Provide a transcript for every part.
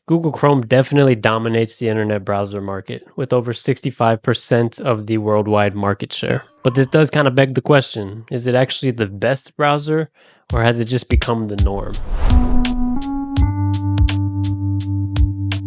Google Chrome definitely dominates the internet browser market with over 65% of the worldwide market share. But this does kind of beg the question, is it actually the best browser or has it just become the norm?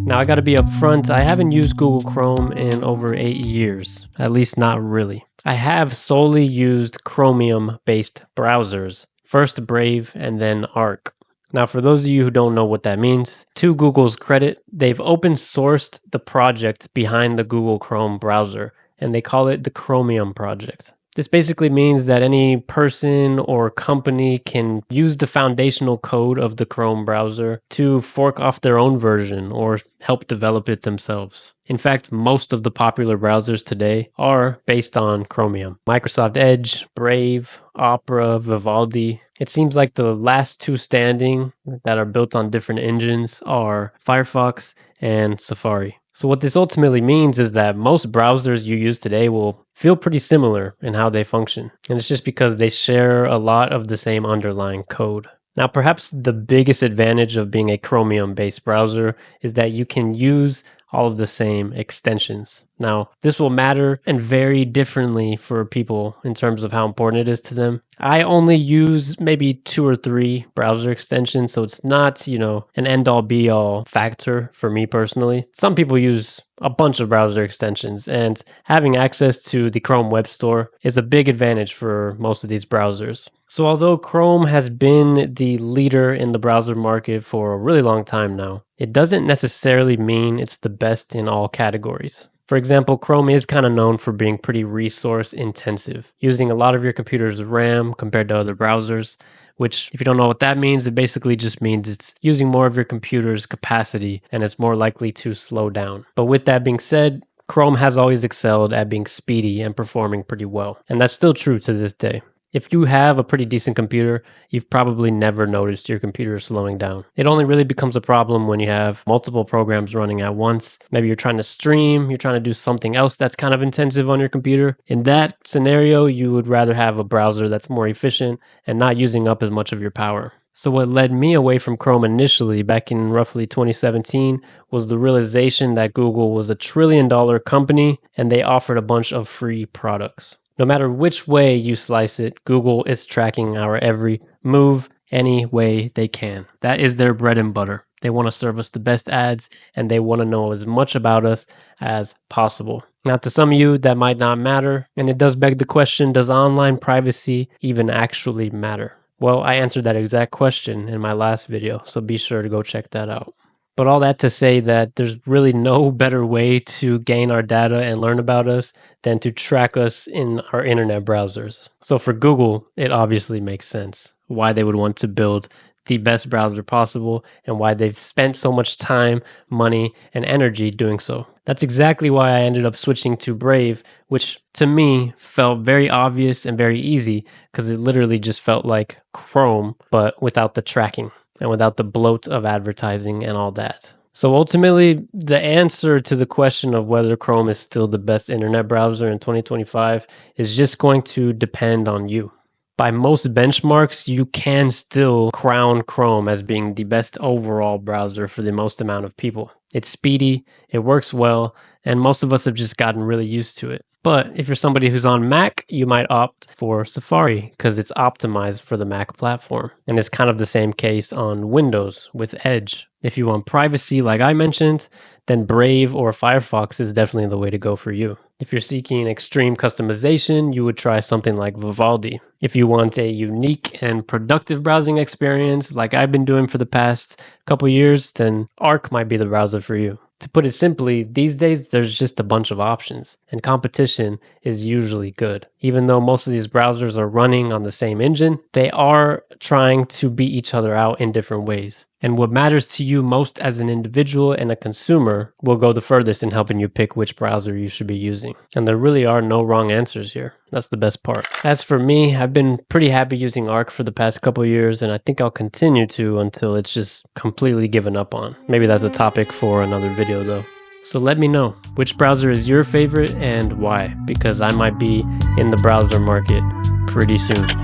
Now I gotta be upfront, I haven't used Google Chrome in over 8 years, at least not really. I have solely used Chromium-based browsers, first Brave and then Arc. Now, for those of you who don't know what that means, to Google's credit, they've open sourced the project behind the Google Chrome browser, and they call it the Chromium project. This basically means that any person or company can use the foundational code of the Chrome browser to fork off their own version or help develop it themselves. In fact, most of the popular browsers today are based on Chromium. Microsoft Edge, Brave, Opera, Vivaldi. It seems like the last two standing that are built on different engines are Firefox and Safari. So what this ultimately means is that most browsers you use today will feel pretty similar in how they function. And it's just because they share a lot of the same underlying code. Now, perhaps the biggest advantage of being a Chromium-based browser is that you can use all of the same extensions. Now, this will matter and vary differently for people in terms of how important it is to them. I only use maybe 2 or 3 browser extensions, so it's not, an end-all be-all factor for me personally. Some people use a bunch of browser extensions, and having access to the Chrome Web Store is a big advantage for most of these browsers. So although Chrome has been the leader in the browser market for a really long time now, it doesn't necessarily mean it's the best in all categories. For example, Chrome is kind of known for being pretty resource intensive, using a lot of your computer's RAM compared to other browsers, which, if you don't know what that means, it basically just means it's using more of your computer's capacity and it's more likely to slow down. But with that being said, Chrome has always excelled at being speedy and performing pretty well. And that's still true to this day. If you have a pretty decent computer, you've probably never noticed your computer slowing down. It only really becomes a problem when you have multiple programs running at once. Maybe you're trying to stream, you're trying to do something else that's kind of intensive on your computer. In that scenario, you would rather have a browser that's more efficient and not using up as much of your power. So what led me away from Chrome initially back in roughly 2017 was the realization that Google was a $1 trillion company and they offered a bunch of free products. No matter which way you slice it, Google is tracking our every move any way they can. That is their bread and butter. They want to serve us the best ads and they want to know as much about us as possible. Now, to some of you, that might not matter. And it does beg the question, does online privacy even actually matter? Well, I answered that exact question in my last video, so be sure to go check that out. But all that to say that there's really no better way to gain our data and learn about us than to track us in our internet browsers. So for Google, it obviously makes sense why they would want to build the best browser possible and why they've spent so much time, money, and energy doing so. That's exactly why I ended up switching to Brave, which to me felt very obvious and very easy because it literally just felt like Chrome, but without the tracking and without the bloat of advertising and all that. So ultimately, the answer to the question of whether Chrome is still the best internet browser in 2025 is just going to depend on you. By most benchmarks, you can still crown Chrome as being the best overall browser for the most amount of people. It's speedy, it works well, and most of us have just gotten really used to it. But if you're somebody who's on Mac, you might opt for Safari because it's optimized for the Mac platform. And it's kind of the same case on Windows with Edge. If you want privacy, like I mentioned, then Brave or Firefox is definitely the way to go for you. If you're seeking extreme customization, you would try something like Vivaldi. If you want a unique and productive browsing experience, like I've been doing for the past couple years, then Arc might be the browser for you. To put it simply, these days there's just a bunch of options, and competition is usually good. Even though most of these browsers are running on the same engine, they are trying to beat each other out in different ways. And what matters to you most as an individual and a consumer will go the furthest in helping you pick which browser you should be using. And there really are no wrong answers here. That's the best part. As for me, I've been pretty happy using Arc for the past couple years, and I think I'll continue to until it's just completely given up on. Maybe that's a topic for another video though. So let me know, which browser is your favorite and why? Because I might be in the browser market pretty soon.